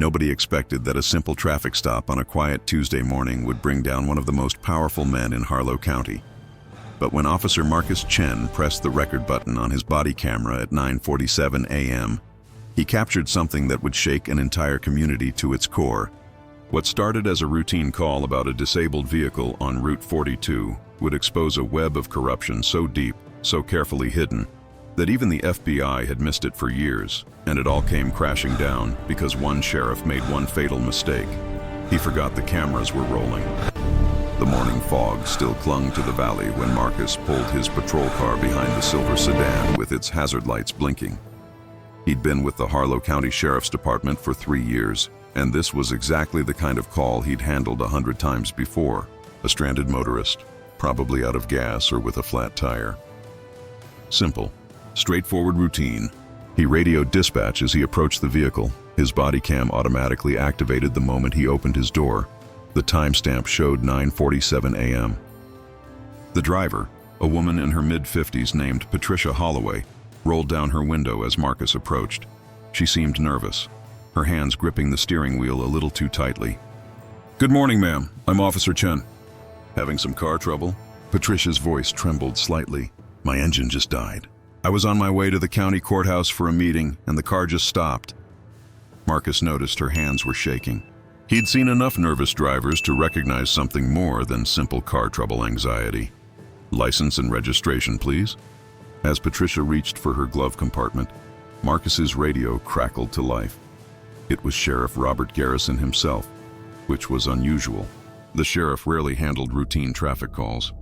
Nobody expected that a simple traffic stop on a quiet Tuesday morning would bring down one of the most powerful men in Harlow County. But when Officer Marcus Chen pressed the record button on his body camera at 9:47 a.m., he captured something that would shake an entire community to its core. What started as a routine call about a disabled vehicle on Route 42 would expose a web of corruption so deep, so carefully hidden, that even the FBI had missed it for years, and it all came crashing down because one sheriff made one fatal mistake. He forgot the cameras were rolling. The morning fog still clung to the valley when Marcus pulled his patrol car behind the silver sedan with its hazard lights blinking. He'd been with the Harlow County Sheriff's Department for 3 years, and this was exactly the kind of call he'd handled 100 times before. A stranded motorist, probably out of gas or with a flat tire. Simple, straightforward routine. He radioed dispatch as he approached the vehicle. His body cam automatically activated the moment he opened his door. The timestamp showed 9:47 a.m. The driver, a woman in her mid-50s named Patricia Holloway, rolled down her window as Marcus approached. She seemed nervous, her hands gripping the steering wheel a little too tightly. "Good morning, ma'am. I'm Officer Chen." "Having some car trouble?" Patricia's voice trembled slightly. "My engine just died. I was on my way to the county courthouse for a meeting, and the car just stopped." Marcus noticed her hands were shaking. He'd seen enough nervous drivers to recognize something more than simple car trouble anxiety. "License and registration, please." As Patricia reached for her glove compartment, Marcus's radio crackled to life. It was Sheriff Robert Garrison himself, which was unusual. The sheriff rarely handled routine traffic calls.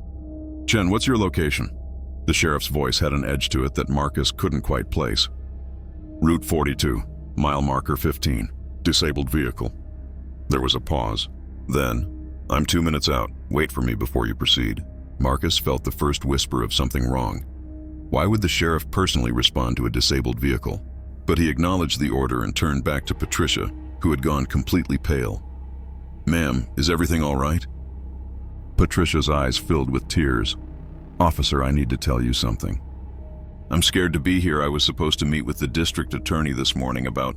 "Chen, what's your location?" The sheriff's voice had an edge to it that Marcus couldn't quite place. "Route 42, mile marker 15, disabled vehicle." There was a pause. Then, "I'm 2 minutes out. Wait for me before you proceed." Marcus felt the first whisper of something wrong. Why would the sheriff personally respond to a disabled vehicle? But he acknowledged the order and turned back to Patricia, who had gone completely pale. "Ma'am, is everything all right?" Patricia's eyes filled with tears. "Officer, I need to tell you something. I'm scared to be here. I was supposed to meet with the district attorney this morning about..."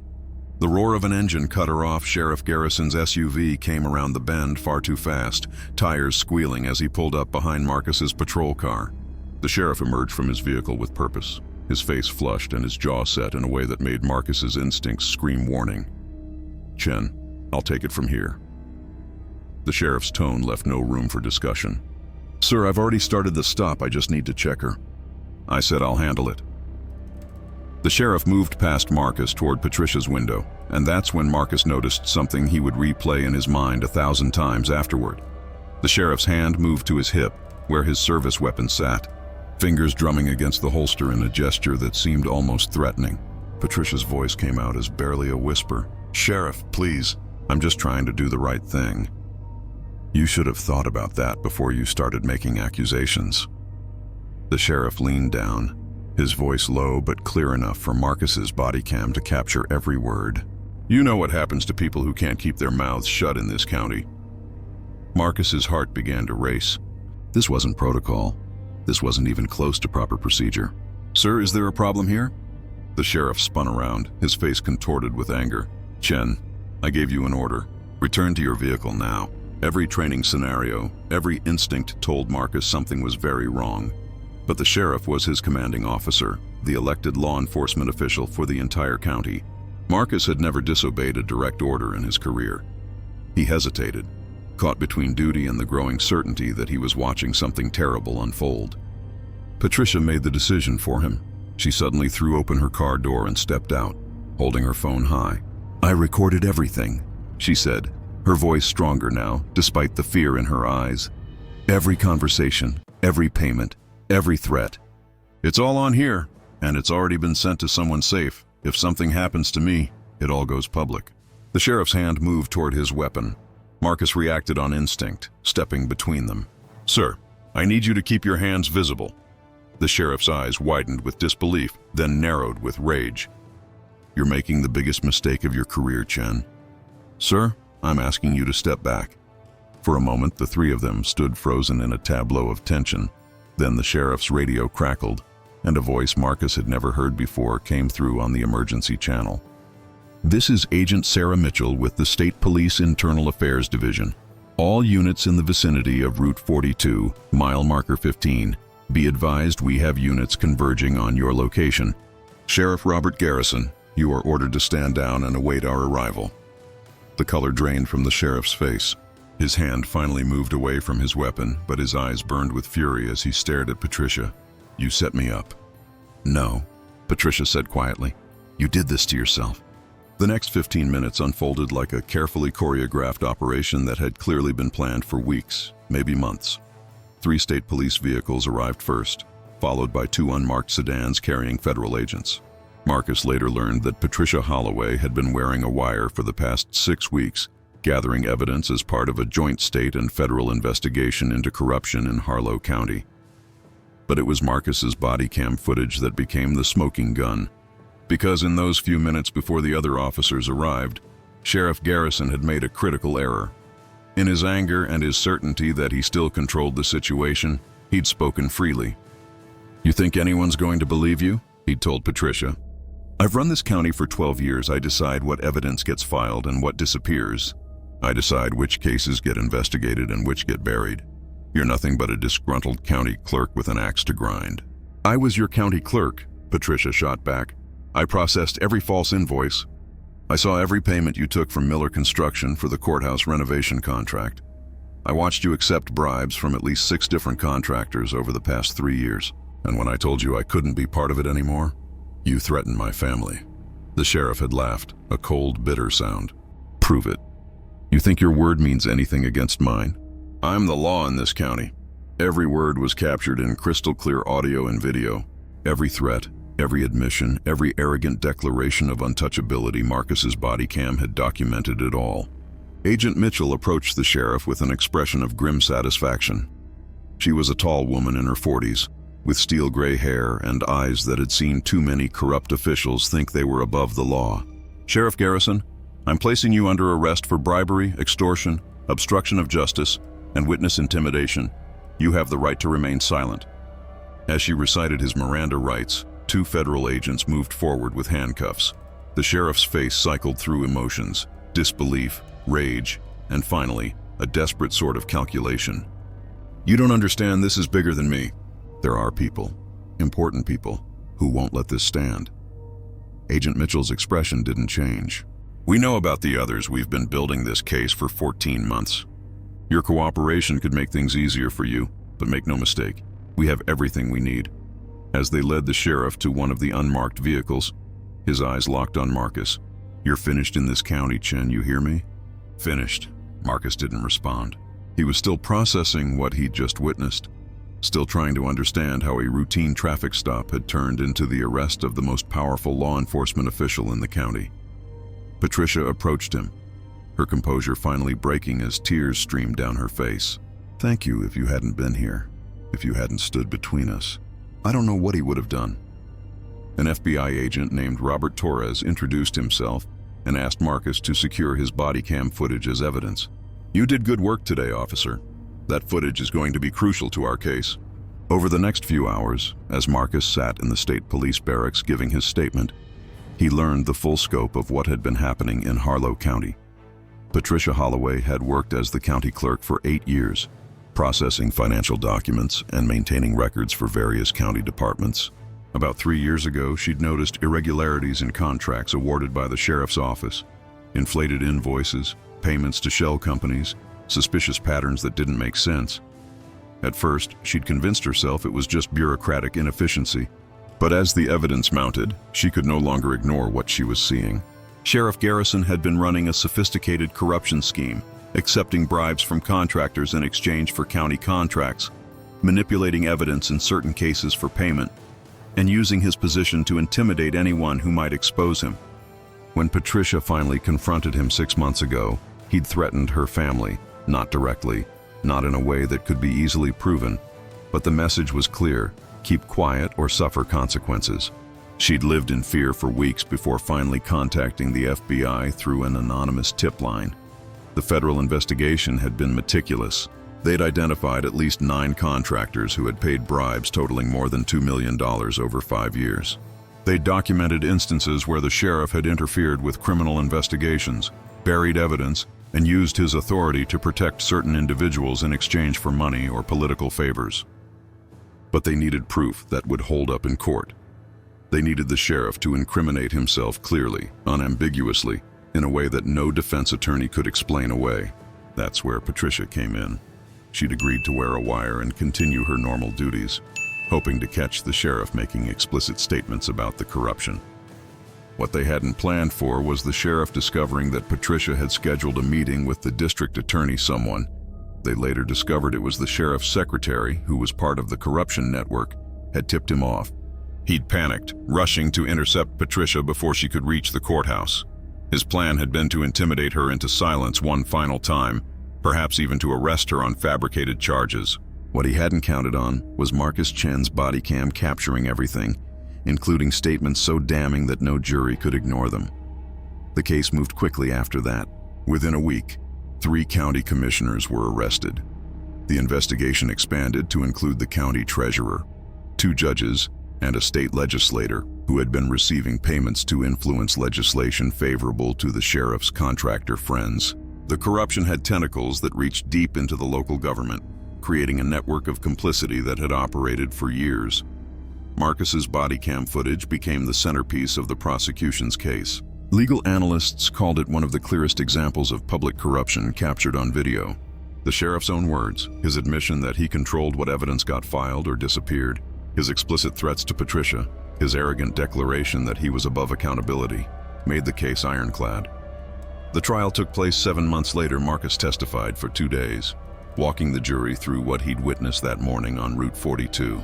The roar of an engine cut her off. Sheriff Garrison's SUV came around the bend far too fast, tires squealing as he pulled up behind Marcus's patrol car. The sheriff emerged from his vehicle with purpose, his face flushed and his jaw set in a way that made Marcus's instincts scream warning. "Chen, I'll take it from here." The sheriff's tone left no room for discussion. "Sir, I've already started the stop. I just need to check her." "I said I'll handle it." The sheriff moved past Marcus toward Patricia's window, and that's when Marcus noticed something he would replay in his mind 1,000 times afterward. The sheriff's hand moved to his hip, where his service weapon sat, fingers drumming against the holster in a gesture that seemed almost threatening. Patricia's voice came out as barely a whisper. "Sheriff, please, I'm just trying to do the right thing." "You should have thought about that before you started making accusations." The sheriff leaned down, his voice low but clear enough for Marcus's body cam to capture every word. "You know what happens to people who can't keep their mouths shut in this county." Marcus's heart began to race. This wasn't protocol. This wasn't even close to proper procedure. "Sir, is there a problem here?" The sheriff spun around, his face contorted with anger. "Chen, I gave you an order. Return to your vehicle now." Every training scenario, every instinct told Marcus something was very wrong. But the sheriff was his commanding officer, the elected law enforcement official for the entire county. Marcus had never disobeyed a direct order in his career. He hesitated, caught between duty and the growing certainty that he was watching something terrible unfold. Patricia made the decision for him. She suddenly threw open her car door and stepped out, holding her phone high. "I recorded everything," she said, her voice stronger now, despite the fear in her eyes. "Every conversation, every payment, every threat. It's all on here, and it's already been sent to someone safe. If something happens to me, it all goes public." The sheriff's hand moved toward his weapon. Marcus reacted on instinct, stepping between them. "Sir, I need you to keep your hands visible." The sheriff's eyes widened with disbelief, then narrowed with rage. "You're making the biggest mistake of your career, Chen." "Sir, I'm asking you to step back." For a moment, the three of them stood frozen in a tableau of tension. Then the sheriff's radio crackled, and a voice Marcus had never heard before came through on the emergency channel. This is Agent Sarah Mitchell with the State Police Internal Affairs Division. All units in the vicinity of Route 42, mile marker 15, be advised we have units converging on your location. Sheriff Robert Garrison, you are ordered to stand down and await our arrival. The color drained from the sheriff's face. His hand finally moved away from his weapon, but his eyes burned with fury as he stared at Patricia. You set me up. No, Patricia said quietly. You did this to yourself. The next 15 minutes unfolded like a carefully choreographed operation that had clearly been planned for weeks, maybe months. 3 state police vehicles arrived first, followed by 2 unmarked sedans carrying federal agents. Marcus later learned that Patricia Holloway had been wearing a wire for the past 6 weeks, gathering evidence as part of a joint state and federal investigation into corruption in Harlow County. But it was Marcus's body cam footage that became the smoking gun. Because in those few minutes before the other officers arrived, Sheriff Garrison had made a critical error. In his anger and his certainty that he still controlled the situation, he'd spoken freely. You think anyone's going to believe you? He'd told Patricia. I've run this county for 12 years. I decide what evidence gets filed and what disappears. I decide which cases get investigated and which get buried. You're nothing but a disgruntled county clerk with an axe to grind. I was your county clerk, Patricia shot back. I processed every false invoice. I saw every payment you took from Miller Construction for the courthouse renovation contract. I watched you accept bribes from at least 6 different contractors over the past 3 years. And when I told you I couldn't be part of it anymore, you threatened my family. The sheriff had laughed, a cold, bitter sound. Prove it. You think your word means anything against mine? I'm the law in this county. Every word was captured in crystal clear audio and video. Every threat, every admission, every arrogant declaration of untouchability, Marcus's body cam had documented it all. Agent Mitchell approached the sheriff with an expression of grim satisfaction. She was a tall woman in her 40s, with steel gray hair and eyes that had seen too many corrupt officials think they were above the law. Sheriff Garrison, I'm placing you under arrest for bribery, extortion, obstruction of justice, and witness intimidation. You have the right to remain silent. As she recited his Miranda rights, 2 federal agents moved forward with handcuffs. The sheriff's face cycled through emotions, disbelief, rage, and finally, a desperate sort of calculation. You don't understand, this is bigger than me. There are people, important people, who won't let this stand. Agent Mitchell's expression didn't change. We know about the others. We've been building this case for 14 months. Your cooperation could make things easier for you, but make no mistake, we have everything we need. As they led the sheriff to one of the unmarked vehicles, his eyes locked on Marcus. You're finished in this county, Chen, you hear me? Finished. Marcus didn't respond. He was still processing what he'd just witnessed, still trying to understand how a routine traffic stop had turned into the arrest of the most powerful law enforcement official in the county. Patricia approached him, her composure finally breaking as tears streamed down her face. Thank you. If you hadn't been here, if you hadn't stood between us, I don't know what he would have done. An FBI agent named Robert Torres introduced himself and asked Marcus to secure his body cam footage as evidence. You did good work today, officer. That footage is going to be crucial to our case. Over the next few hours, as Marcus sat in the state police barracks giving his statement, he learned the full scope of what had been happening in Harlow County. Patricia Holloway had worked as the county clerk for 8 years, processing financial documents and maintaining records for various county departments. About 3 years ago, she'd noticed irregularities in contracts awarded by the sheriff's office, inflated invoices, payments to shell companies, suspicious patterns that didn't make sense. At first, she'd convinced herself it was just bureaucratic inefficiency, but as the evidence mounted, she could no longer ignore what she was seeing. Sheriff Garrison had been running a sophisticated corruption scheme, accepting bribes from contractors in exchange for county contracts, manipulating evidence in certain cases for payment, and using his position to intimidate anyone who might expose him. When Patricia finally confronted him 6 months ago, he'd threatened her family, not directly, not in a way that could be easily proven, but the message was clear: keep quiet or suffer consequences. She'd lived in fear for weeks before finally contacting the FBI through an anonymous tip line. The federal investigation had been meticulous. They'd identified at least 9 contractors who had paid bribes totaling more than $2 million over 5 years. They documented instances where the sheriff had interfered with criminal investigations, buried evidence, and used his authority to protect certain individuals in exchange for money or political favors. But they needed proof that would hold up in court. They needed the sheriff to incriminate himself clearly, unambiguously, in a way that no defense attorney could explain away. That's where Patricia came in. She'd agreed to wear a wire and continue her normal duties, hoping to catch the sheriff making explicit statements about the corruption. What they hadn't planned for was the sheriff discovering that Patricia had scheduled a meeting with the district attorney someone. They later discovered it was the sheriff's secretary, who was part of the corruption network, had tipped him off. He'd panicked, rushing to intercept Patricia before she could reach the courthouse. His plan had been to intimidate her into silence one final time, perhaps even to arrest her on fabricated charges. What he hadn't counted on was Marcus Chen's body cam capturing everything, including statements so damning that no jury could ignore them. The case moved quickly after that. Within a week, 3 county commissioners were arrested. The investigation expanded to include the county treasurer, 2 judges, and a state legislator who had been receiving payments to influence legislation favorable to the sheriff's contractor friends. The corruption had tentacles that reached deep into the local government, creating a network of complicity that had operated for years. Marcus's body cam footage became the centerpiece of the prosecution's case. Legal analysts called it one of the clearest examples of public corruption captured on video. The sheriff's own words, his admission that he controlled what evidence got filed or disappeared, his explicit threats to Patricia, his arrogant declaration that he was above accountability, made the case ironclad. The trial took place 7 months later. Marcus testified for 2 days, walking the jury through what he'd witnessed that morning on Route 42.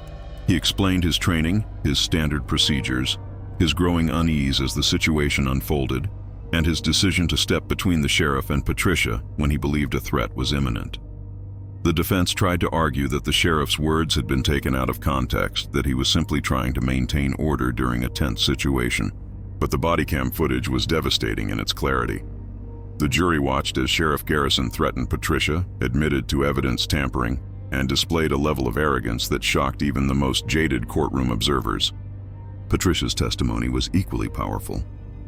He explained his training, his standard procedures, his growing unease as the situation unfolded, and his decision to step between the sheriff and Patricia when he believed a threat was imminent. The defense tried to argue that the sheriff's words had been taken out of context, that he was simply trying to maintain order during a tense situation. But the body cam footage was devastating in its clarity. The jury watched as Sheriff Garrison threatened Patricia, admitted to evidence tampering, and displayed a level of arrogance that shocked even the most jaded courtroom observers. Patricia's testimony was equally powerful.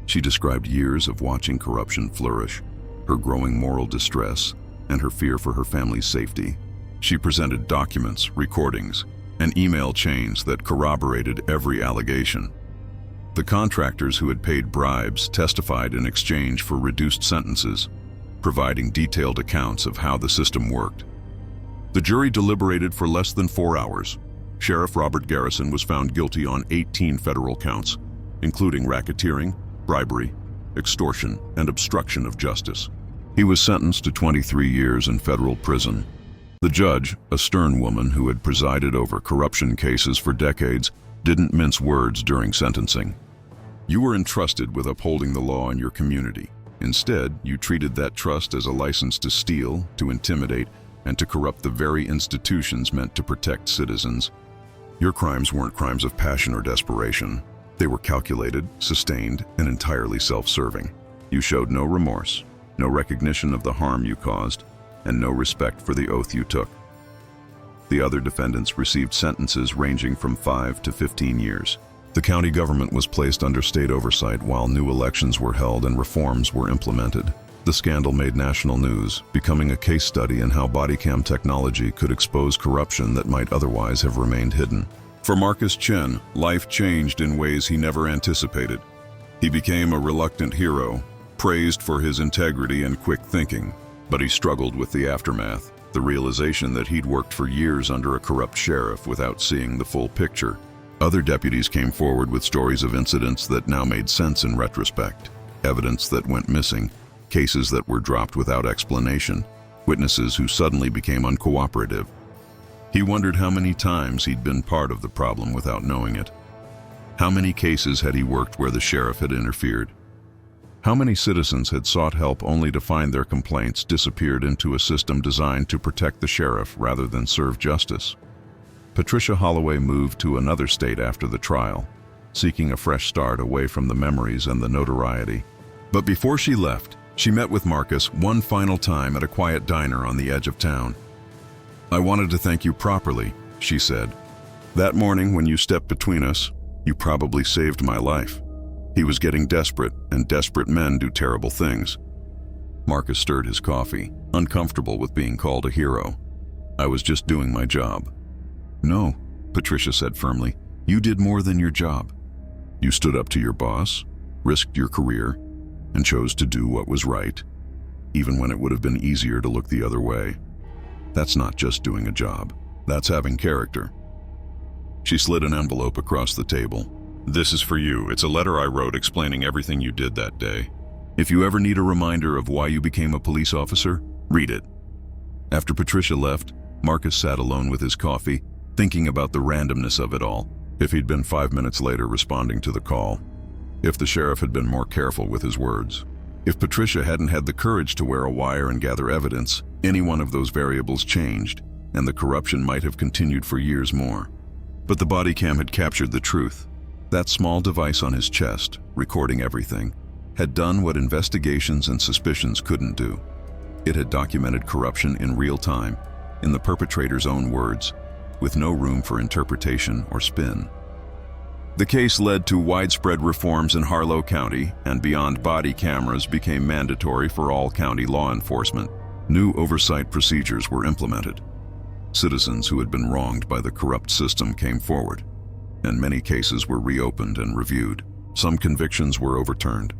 She described years of watching corruption flourish, her growing moral distress, and her fear for her family's safety. She presented documents, recordings, and email chains that corroborated every allegation. The contractors who had paid bribes testified in exchange for reduced sentences, providing detailed accounts of how the system worked. The jury deliberated for less than 4 hours. Sheriff Robert Garrison was found guilty on 18 federal counts, including racketeering, bribery, extortion, and obstruction of justice. He was sentenced to 23 years in federal prison. The judge, a stern woman who had presided over corruption cases for decades, didn't mince words during sentencing. You were entrusted with upholding the law in your community. Instead, you treated that trust as a license to steal, to intimidate, and to corrupt the very institutions meant to protect citizens. Your crimes weren't crimes of passion or desperation. They were calculated, sustained, and entirely self-serving. You showed no remorse, no recognition of the harm you caused, and no respect for the oath you took. The other defendants received sentences ranging from 5 to 15 years. The county government was placed under state oversight while new elections were held and reforms were implemented. The scandal made national news, becoming a case study in how bodycam technology could expose corruption that might otherwise have remained hidden. For Marcus Chen, life changed in ways he never anticipated. He became a reluctant hero, praised for his integrity and quick thinking, but he struggled with the aftermath, the realization that he'd worked for years under a corrupt sheriff without seeing the full picture. Other deputies came forward with stories of incidents that now made sense in retrospect, evidence that went missing, cases that were dropped without explanation, witnesses who suddenly became uncooperative. He wondered how many times he'd been part of the problem without knowing it. How many cases had he worked where the sheriff had interfered? How many citizens had sought help only to find their complaints disappeared into a system designed to protect the sheriff rather than serve justice? Patricia Holloway moved to another state after the trial, seeking a fresh start away from the memories and the notoriety. But before she left, she met with Marcus one final time at a quiet diner on the edge of town. "I wanted to thank you properly," she said. "That morning when you stepped between us, You probably saved my life." He was getting desperate, and desperate men do terrible things. Marcus stirred his coffee, uncomfortable with being called a hero. "I was just doing my job." "No," Patricia said firmly. "You did more than your job. You stood up to your boss, risked your career, and chose to do what was right, even when it would have been easier to look the other way. That's not just doing a job. That's having character." She slid an envelope across the table. "This is for you. It's a letter I wrote explaining everything you did that day. If you ever need a reminder of why you became a police officer, read it." After Patricia left, Marcus sat alone with his coffee, thinking about the randomness of it all. If he'd been 5 minutes later responding to the call. If the sheriff had been more careful with his words. If Patricia hadn't had the courage to wear a wire and gather evidence, any one of those variables changed, and the corruption might have continued for years more. But the body cam had captured the truth. That small device on his chest, recording everything, had done what investigations and suspicions couldn't do. It had documented corruption in real time, in the perpetrator's own words, with no room for interpretation or spin. The case led to widespread reforms in Harlow County, and beyond body cameras became mandatory for all county law enforcement. New oversight procedures were implemented. Citizens who had been wronged by the corrupt system came forward, and many cases were reopened and reviewed. Some convictions were overturned.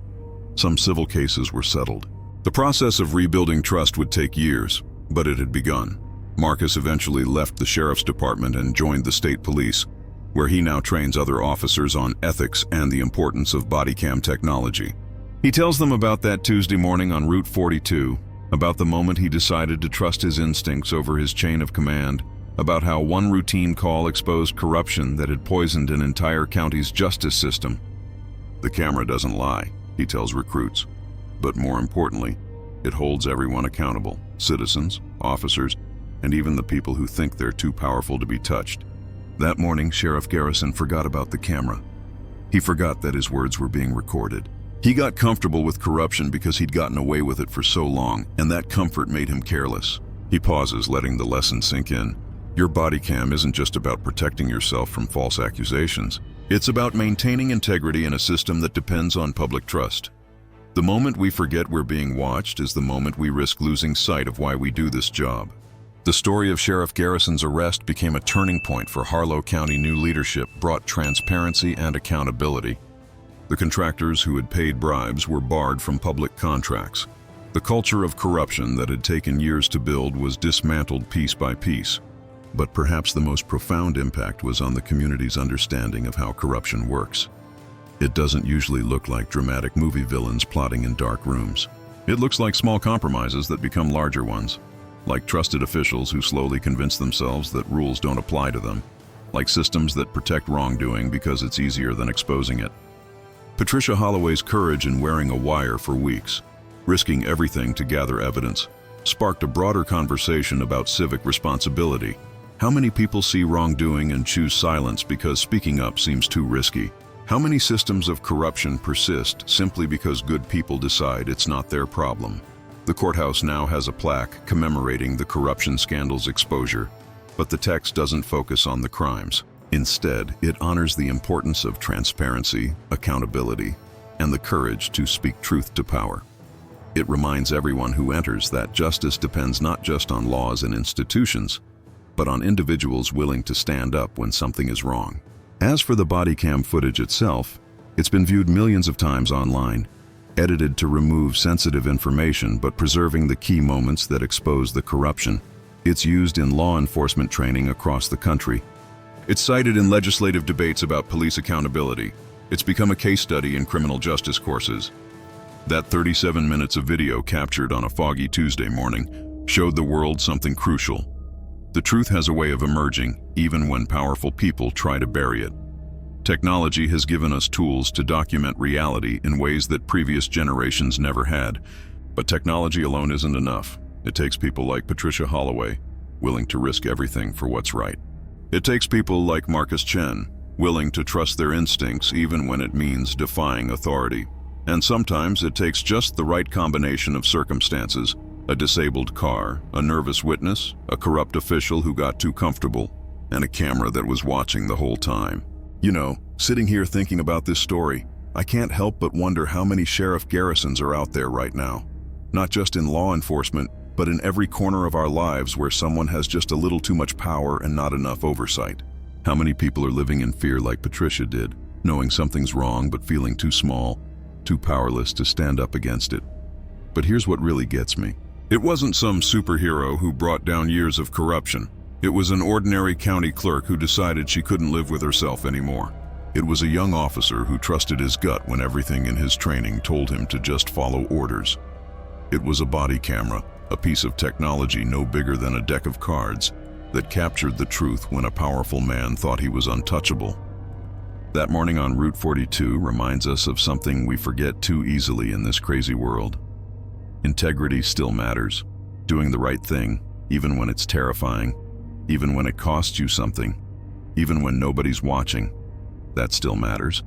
Some civil cases were settled. The process of rebuilding trust would take years, but it had begun. Marcus eventually left the sheriff's department and joined the state police, where he now trains other officers on ethics and the importance of bodycam technology. He tells them about that Tuesday morning on Route 42, about the moment he decided to trust his instincts over his chain of command, about how one routine call exposed corruption that had poisoned an entire county's justice system. "The camera doesn't lie," he tells recruits, "but more importantly, it holds everyone accountable, citizens, officers, and even the people who think they're too powerful to be touched." That morning, Sheriff Garrison forgot about the camera. He forgot that his words were being recorded. He got comfortable with corruption because he'd gotten away with it for so long, and that comfort made him careless. He pauses, letting the lesson sink in. Your body cam isn't just about protecting yourself from false accusations. It's about maintaining integrity in a system that depends on public trust. The moment we forget we're being watched is the moment we risk losing sight of why we do this job. The story of Sheriff Garrison's arrest became a turning point for Harlow County. New leadership brought transparency and accountability. The contractors who had paid bribes were barred from public contracts. The culture of corruption that had taken years to build was dismantled piece by piece. But perhaps the most profound impact was on the community's understanding of how corruption works. It doesn't usually look like dramatic movie villains plotting in dark rooms. It looks like small compromises that become larger ones. Like trusted officials who slowly convince themselves that rules don't apply to them. Like systems that protect wrongdoing because it's easier than exposing it. Patricia Holloway's courage in wearing a wire for weeks, risking everything to gather evidence, sparked a broader conversation about civic responsibility. How many people see wrongdoing and choose silence because speaking up seems too risky? How many systems of corruption persist simply because good people decide it's not their problem? The courthouse now has a plaque commemorating the corruption scandal's exposure, but the text doesn't focus on the crimes. Instead, it honors the importance of transparency, accountability, and the courage to speak truth to power. It reminds everyone who enters that justice depends not just on laws and institutions, but on individuals willing to stand up when something is wrong. As for the body cam footage itself, it's been viewed millions of times online, edited to remove sensitive information but preserving the key moments that expose the corruption. It's used in law enforcement training across the country. It's cited in legislative debates about police accountability. It's become a case study in criminal justice courses. That 37 minutes of video captured on a foggy Tuesday morning showed the world something crucial. The truth has a way of emerging, even when powerful people try to bury it. Technology has given us tools to document reality in ways that previous generations never had. But technology alone isn't enough. It takes people like Patricia Holloway, willing to risk everything for what's right. It takes people like Marcus Chen, willing to trust their instincts even when it means defying authority. And sometimes it takes just the right combination of circumstances: a disabled car, a nervous witness, a corrupt official who got too comfortable, and a camera that was watching the whole time. You know, sitting here thinking about this story, I can't help but wonder how many Sheriff Garrisons are out there right now. Not just in law enforcement, but in every corner of our lives where someone has just a little too much power and not enough oversight. How many people are living in fear like Patricia did, knowing something's wrong but feeling too small, too powerless to stand up against it? But here's what really gets me. It wasn't some superhero who brought down years of corruption. It was an ordinary county clerk who decided she couldn't live with herself anymore. It was a young officer who trusted his gut when everything in his training told him to just follow orders. It was a body camera, a piece of technology no bigger than a deck of cards, that captured the truth when a powerful man thought he was untouchable. That morning on Route 42 reminds us of something we forget too easily in this crazy world. Integrity still matters. Doing the right thing, even when it's terrifying, even when it costs you something, even when nobody's watching, that still matters.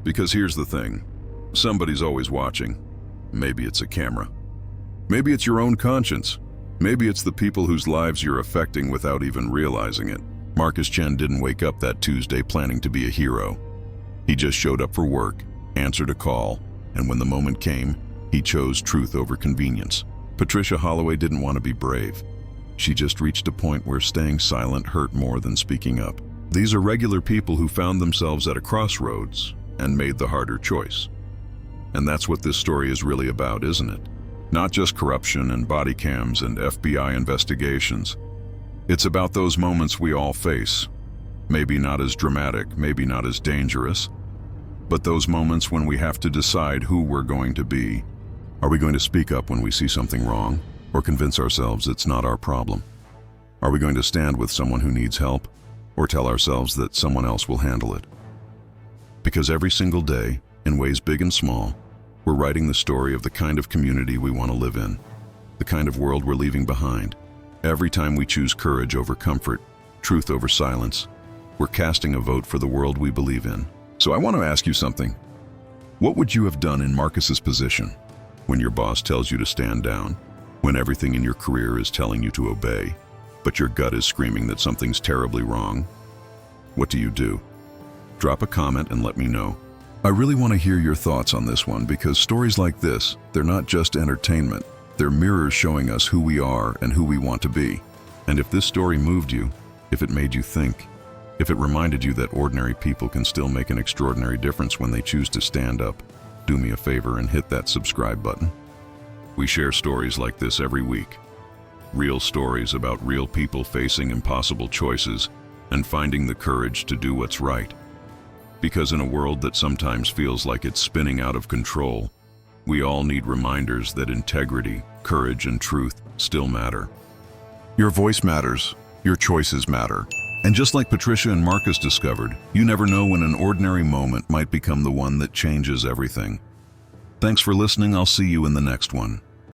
Because here's the thing, somebody's always watching. Maybe it's a camera. Maybe it's your own conscience. Maybe it's the people whose lives you're affecting without even realizing it. Marcus Chen didn't wake up that Tuesday planning to be a hero. He just showed up for work, answered a call, and when the moment came, he chose truth over convenience. Patricia Holloway didn't want to be brave. She just reached a point where staying silent hurt more than speaking up. These are regular people who found themselves at a crossroads and made the harder choice. And that's what this story is really about, isn't it? Not just corruption and body cams and FBI investigations. It's about those moments we all face. Maybe not as dramatic, maybe not as dangerous, but those moments when we have to decide who we're going to be. Are we going to speak up when we see something wrong, or convince ourselves it's not our problem? Are we going to stand with someone who needs help, or tell ourselves that someone else will handle it? Because every single day, in ways big and small, we're writing the story of the kind of community we want to live in, the kind of world we're leaving behind. Every time we choose courage over comfort, truth over silence, we're casting a vote for the world we believe in. So I want to ask you something. What would you have done in Marcus's position when your boss tells you to stand down, when everything in your career is telling you to obey, but your gut is screaming that something's terribly wrong? What do? Drop a comment and let me know. I really want to hear your thoughts on this one, because stories like this, they're not just entertainment. They're mirrors showing us who we are and who we want to be. And if this story moved you, if it made you think, if it reminded you that ordinary people can still make an extraordinary difference when they choose to stand up, do me a favor and hit that subscribe button. We share stories like this every week. Real stories about real people facing impossible choices and finding the courage to do what's right. Because in a world that sometimes feels like it's spinning out of control, we all need reminders that integrity, courage, and truth still matter. Your voice matters. Your choices matter. And just like Patricia and Marcus discovered, you never know when an ordinary moment might become the one that changes everything. Thanks for listening. I'll see you in the next one.